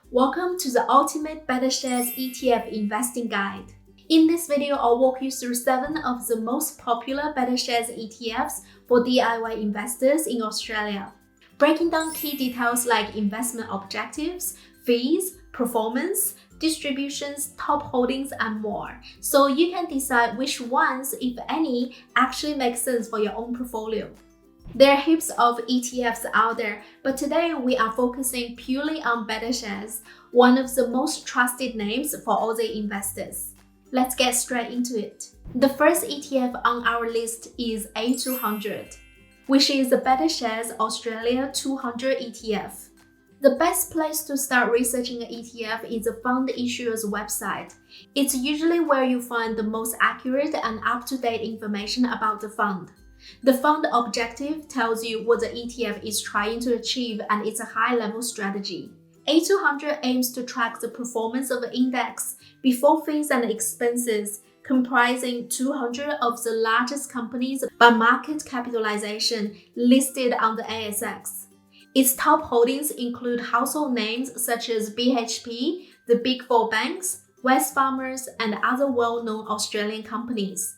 Welcome to the ultimate BetaShares ETF investing guide. In this video, I'll walk you through 7 of the most popular BetaShares ETFs for DIY investors in Australia, breaking down key details like investment objectives, fees, performance, distributions, top holdings, and more, so you can decide which ones, if any, actually make sense for your own portfolio. There are heaps of ETFs out there, but today we are focusing purely on BetaShares, one of the most trusted names for Aussie investors. Let's get straight into it. The first ETF on our list is A200, which is the BetaShares Australia 200 ETF. The best place to start researching an ETF is the fund issuer's website. It's usually where you find the most accurate and up-to-date information about the fund. The fund objective tells you what the ETF is trying to achieve, and it's a high-level strategy. A200 aims to track the performance of the index before fees and expenses, comprising 200 of the largest companies by market capitalization listed on the ASX. Its top holdings include household names such as BHP, the Big Four banks, Wesfarmers, and other well-known Australian companies.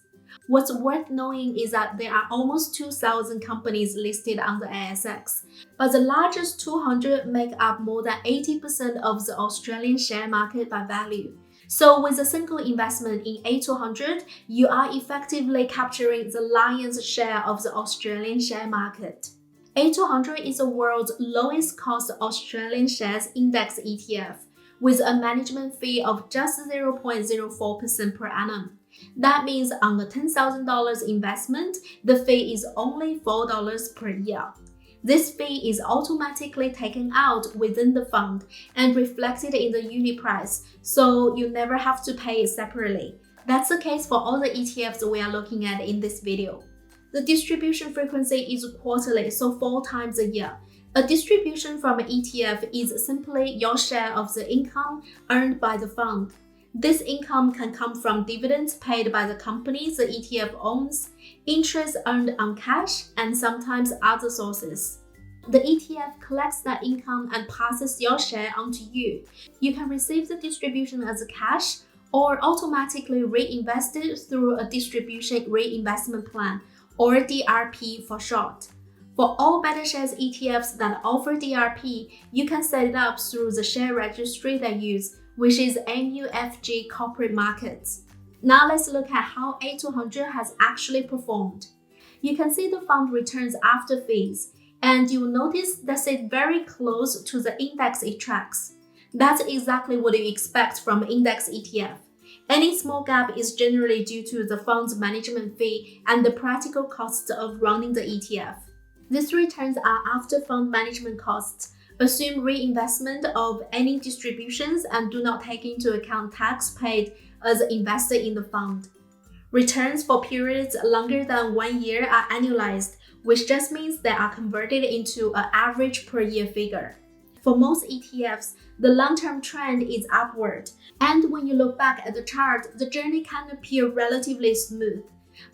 What's worth knowing is that there are almost 2,000 companies listed on the ASX, but the largest 200 make up more than 80% of the Australian share market by value. So with a single investment in A200, you are effectively capturing the lion's share of the Australian share market. A200 is the world's lowest cost Australian shares index ETF, with a management fee of just 0.04% per annum. That means on a $10,000 investment, the fee is only $4 per year. This fee is automatically taken out within the fund and reflected in the unit price, so you never have to pay it separately. That's the case for all the ETFs we are looking at in this video. The distribution frequency is quarterly, so 4 times a year. A distribution from an ETF is simply your share of the income earned by the fund. This income can come from dividends paid by the companies the ETF owns, interest earned on cash, and sometimes other sources. The ETF collects that income and passes your share on to you. You can receive the distribution as cash or automatically reinvest it through a distribution reinvestment plan, or DRP for short. For all BetaShares ETFs that offer DRP, you can set it up through the share registry they use, which is MUFG Corporate Markets. Now let's look at how A200 has actually performed. You can see the fund returns after fees, and you'll notice they sit very close to the index it tracks. That's exactly what you expect from an index ETF. Any small gap is generally due to the fund's management fee and the practical costs of running the ETF. These returns are after fund management costs, assume reinvestment of any distributions, and do not take into account tax paid as an investor in the fund. Returns for periods longer than 1 year are annualized, which just means they are converted into an average per year figure. For most ETFs, the long-term trend is upward, and when you look back at the chart, the journey can appear relatively smooth.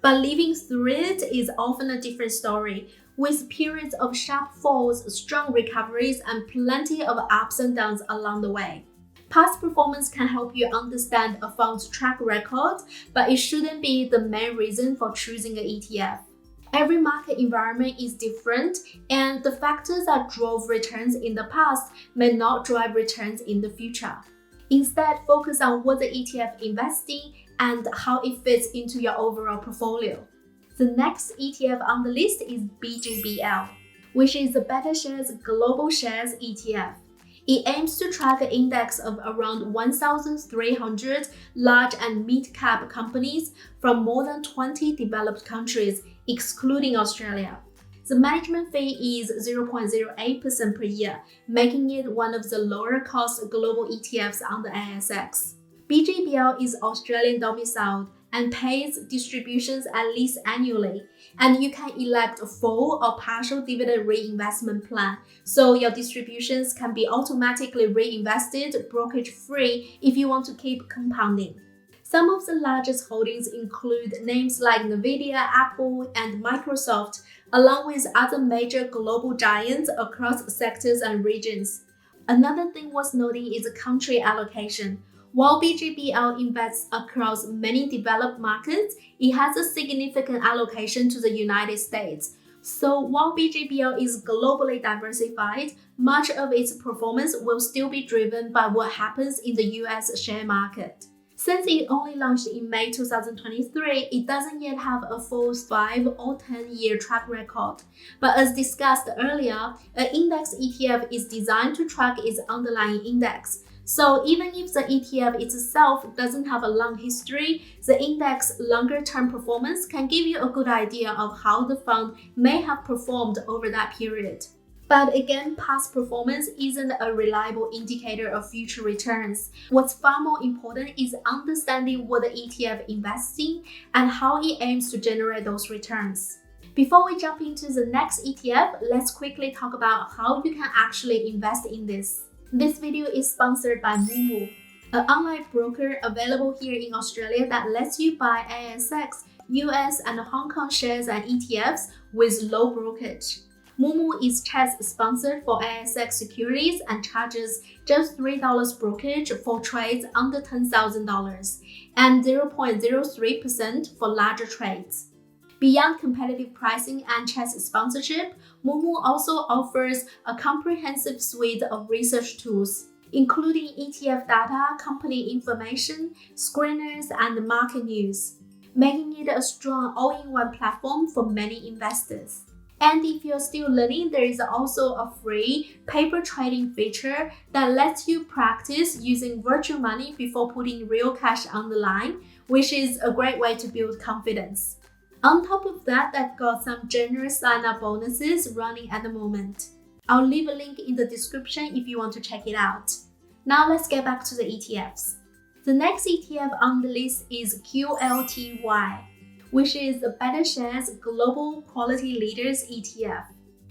But living through it is often a different story, with periods of sharp falls, strong recoveries, and plenty of ups and downs along the way. Past performance can help you understand a fund's track record, but it shouldn't be the main reason for choosing an ETF. Every market environment is different, and the factors that drove returns in the past may not drive returns in the future. Instead, focus on what the ETF invests in and how it fits into your overall portfolio. The next ETF on the list is BGBL, which is the BetaShares Global Shares ETF. It aims to track an index of around 1,300 large and mid-cap companies from more than 20 developed countries, excluding Australia. The management fee is 0.08% per year, making it one of the lower-cost global ETFs on the ASX. BGBL is Australian domiciled and pays distributions at least annually, and you can elect a full or partial dividend reinvestment plan, so your distributions can be automatically reinvested brokerage-free if you want to keep compounding. Some of the largest holdings include names like Nvidia, Apple, and Microsoft, along with other major global giants across sectors and regions. Another thing worth noting is country allocation. While BGBL invests across many developed markets, it has a significant allocation to the United States. So while BGBL is globally diversified, much of its performance will still be driven by what happens in the US share market. Since it only launched in May 2023, it doesn't yet have a full 5 or 10-year track record. But as discussed earlier, an index ETF is designed to track its underlying index. So even if the ETF itself doesn't have a long history, the index longer-term performance can give you a good idea of how the fund may have performed over that period. But again, past performance isn't a reliable indicator of future returns. What's far more important is understanding what the ETF invests in and how it aims to generate those returns. Before we jump into the next ETF, let's quickly talk about how you can actually invest in this. This video is sponsored by Moomoo, an online broker available here in Australia that lets you buy ASX, US and Hong Kong shares and ETFs with low brokerage. Moomoo is test-sponsored for ASX securities and charges just $3 brokerage for trades under $10,000 and 0.03% for larger trades. Beyond competitive pricing and test sponsorship, Moomoo also offers a comprehensive suite of research tools, including ETF data, company information, screeners, and market news, making it a strong all-in-one platform for many investors. And if you're still learning, there is also a free paper trading feature that lets you practice using virtual money before putting real cash on the line, which is a great way to build confidence. On top of that, they've got some generous sign-up bonuses running at the moment. I'll leave a link in the description if you want to check it out. Now let's get back to the ETFs. The next ETF on the list is QLTY, which is the Betashares Global Quality Leaders ETF.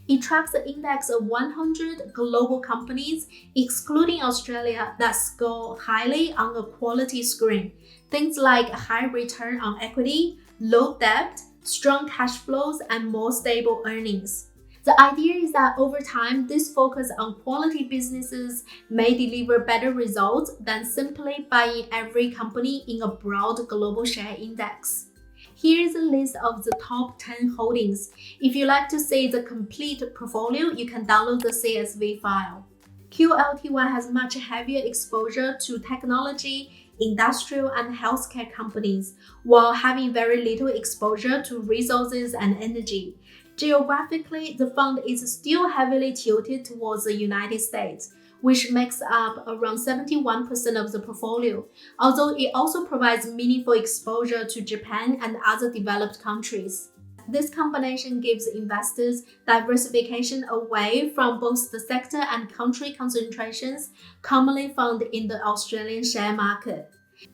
It tracks the index of 100 global companies, excluding Australia, that score highly on a quality screen. Things like high return on equity, low debt, strong cash flows, and more stable earnings. The idea is that over time, this focus on quality businesses may deliver better results than simply buying every company in a broad global share index. Here is a list of the top 10 holdings. If you like to see the complete portfolio, you can download the CSV file. QLTY has much heavier exposure to technology, industrial, and healthcare companies, while having very little exposure to resources and energy. Geographically, the fund is still heavily tilted towards the United States, which makes up around 71% of the portfolio, although it also provides meaningful exposure to Japan and other developed countries. This combination gives investors diversification away from both the sector and country concentrations commonly found in the Australian share market.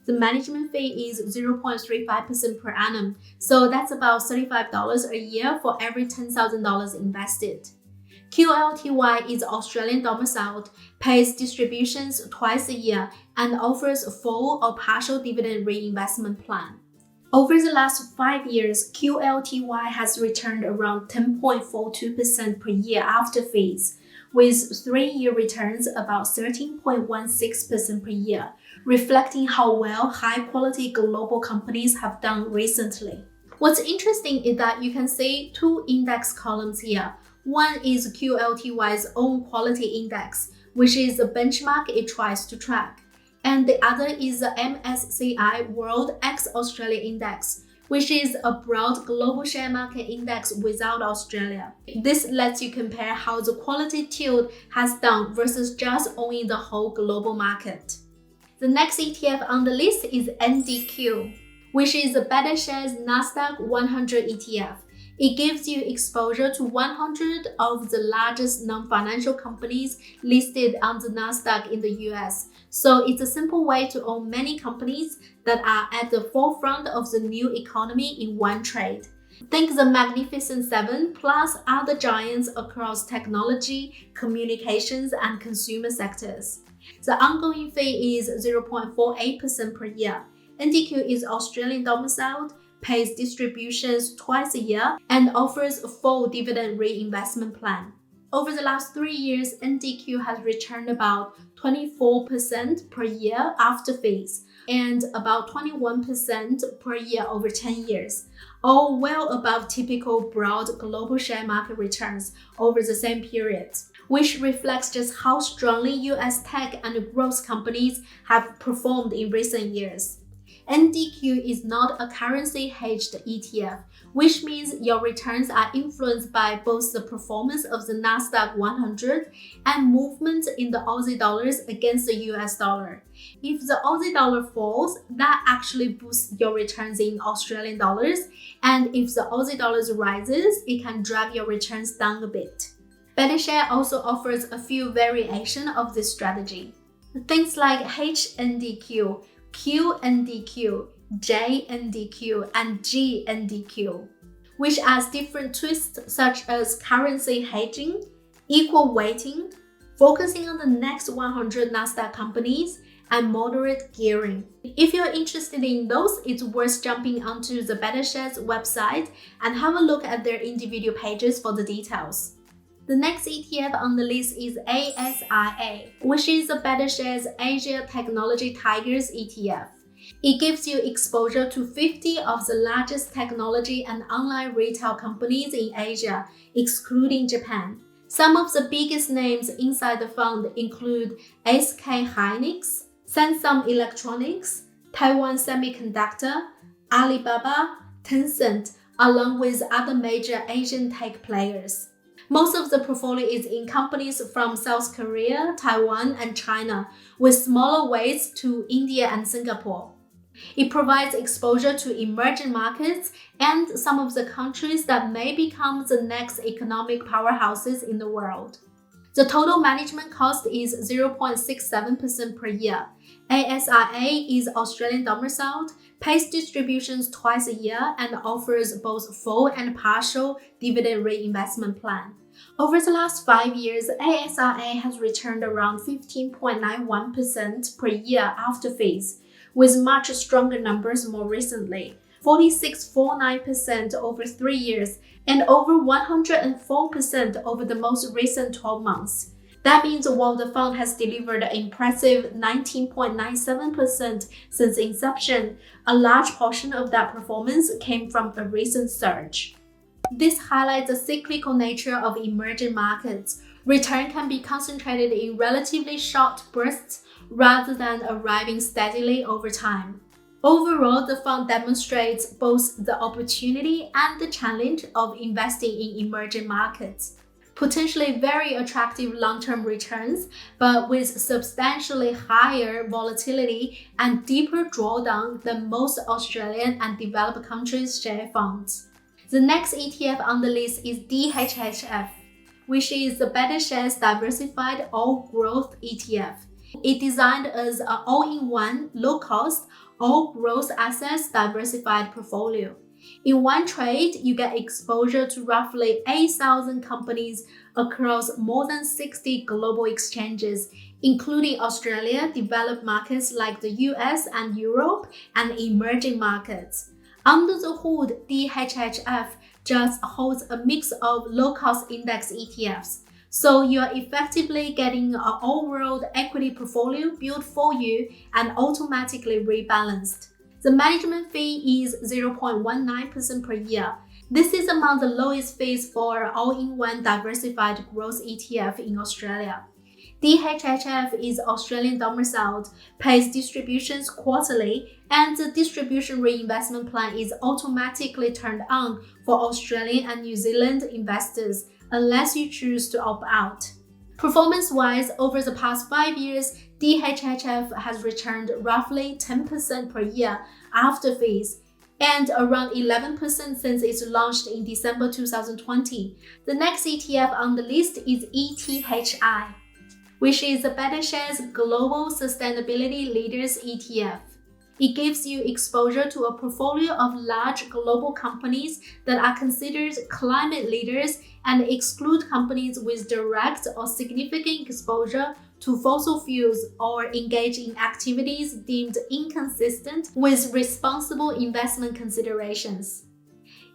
The management fee is 0.35% per annum, so that's about $35 a year for every $10,000 invested. QLTY is Australian domiciled, pays distributions twice a year, and offers a full or partial dividend reinvestment plan. Over the last 5 years, QLTY has returned around 10.42% per year after fees, with 3-year returns about 13.16% per year, reflecting how well high-quality global companies have done recently. What's interesting is that you can see 2 index columns here. One is QLTY's own quality index, which is the benchmark it tries to track. And the other is the MSCI World ex-Australia Index, which is a broad global share market index without Australia. This lets you compare how the quality tilt has done versus just owning the whole global market. The next ETF on the list is NDQ, which is the Betashares Nasdaq 100 ETF. It gives you exposure to 100 of the largest non-financial companies listed on the Nasdaq in the US. So it's a simple way to own many companies that are at the forefront of the new economy in one trade. Think the Magnificent Seven plus other giants across technology, communications, and consumer sectors. The ongoing fee is 0.48% per year. NDQ is Australian domiciled, pays distributions twice a year, and offers a full dividend reinvestment plan. Over the last 3 years, NDQ has returned about 24% per year after fees and about 21% per year over 10 years, all well above typical broad global share market returns over the same period, which reflects just how strongly US tech and growth companies have performed in recent years. NDQ is not a currency-hedged ETF, which means your returns are influenced by both the performance of the Nasdaq 100 and movement in the Aussie dollars against the US dollar. If the Aussie dollar falls, that actually boosts your returns in Australian dollars, and if the Aussie dollars rises, it can drag your returns down a bit. Betashares also offers a few variations of this strategy. Things like HNDQ, QNDQ, JNDQ, and GNDQ, which adds different twists such as currency hedging, equal weighting, focusing on the next 100 Nasdaq companies, and moderate gearing. If you're interested in those, it's worth jumping onto the Betashares website and have a look at their individual pages for the details. The next ETF on the list is ASIA, which is the Betashares Asia Technology Tigers ETF. It gives you exposure to 50 of the largest technology and online retail companies in Asia, excluding Japan. Some of the biggest names inside the fund include SK Hynix, Samsung Electronics, Taiwan Semiconductor, Alibaba, Tencent, along with other major Asian tech players. Most of the portfolio is in companies from South Korea, Taiwan, and China, with smaller weights to India and Singapore. It provides exposure to emerging markets and some of the countries that may become the next economic powerhouses in the world. The total management cost is 0.67% per year. ASIA is Australian domiciled, pays distributions twice a year, and offers both full and partial dividend reinvestment plan. Over the last 5 years, ASIA has returned around 15.91% per year after fees, with much stronger numbers more recently, 46.49% over 3 years and over 104% over the most recent 12 months. That means while the fund has delivered an impressive 19.97% since inception, a large portion of that performance came from a recent surge. This highlights the cyclical nature of emerging markets. Return can be concentrated in relatively short bursts rather than arriving steadily over time. Overall, the fund demonstrates both the opportunity and the challenge of investing in emerging markets. Potentially very attractive long-term returns, but with substantially higher volatility and deeper drawdown than most Australian and developed countries' share funds. The next ETF on the list is DHHF, which is the Betashares Diversified All-Growth ETF. It's designed as an all-in-one, low-cost, all-growth assets diversified portfolio. In one trade, you get exposure to roughly 8,000 companies across more than 60 global exchanges, including Australia, developed markets like the US and Europe, and emerging markets. Under the hood, DHHF just holds a mix of low-cost index ETFs, so you're effectively getting an all-world equity portfolio built for you and automatically rebalanced. The management fee is 0.19% per year. This is among the lowest fees for all-in-one diversified growth ETF in Australia. DHHF is Australian domiciled, pays distributions quarterly, and the distribution reinvestment plan is automatically turned on for Australian and New Zealand investors unless you choose to opt out. Performance-wise, over the past 5 years, DHHF has returned roughly 10% per year after fees, and around 11% since it's launched in December 2020. The next ETF on the list is ETHI, which is the Betashares Global Sustainability Leaders ETF. It gives you exposure to a portfolio of large global companies that are considered climate leaders and exclude companies with direct or significant exposure to fossil fuels or engage in activities deemed inconsistent with responsible investment considerations.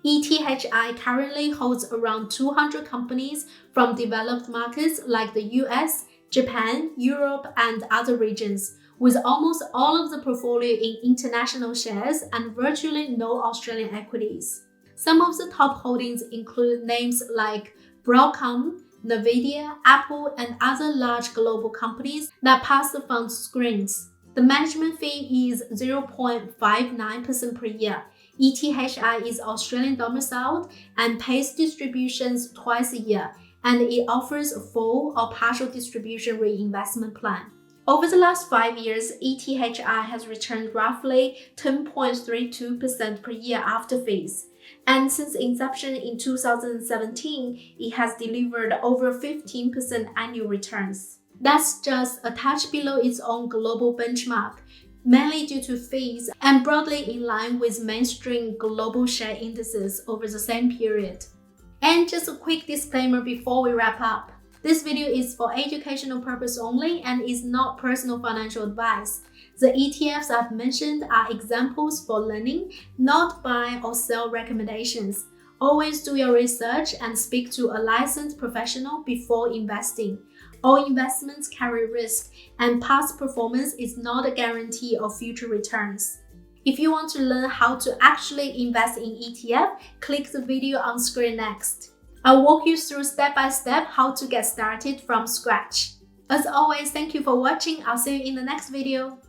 ETHI currently holds around 200 companies from developed markets like the US, Japan, Europe, and other regions, with almost all of the portfolio in international shares and virtually no Australian equities. Some of the top holdings include names like Broadcom, Nvidia, Apple, and other large global companies that pass the fund screens. The management fee is 0.59% per year. ETHI is Australian domiciled and pays distributions twice a year, and it offers a full or partial distribution reinvestment plan. Over the last 5 years, ETHI has returned roughly 10.32% per year after fees. And since inception in 2017, it has delivered over 15% annual returns. That's just a touch below its own global benchmark, mainly due to fees and broadly in line with mainstream global share indices over the same period. And just a quick disclaimer before we wrap up. This video is for educational purpose only and is not personal financial advice. The ETFs I've mentioned are examples for learning, not buy or sell recommendations. Always do your research and speak to a licensed professional before investing. All investments carry risk, and past performance is not a guarantee of future returns. If you want to learn how to actually invest in ETF, click the video on screen next. I'll walk you through step by step how to get started from scratch. As always, thank you for watching. I'll see you in the next video.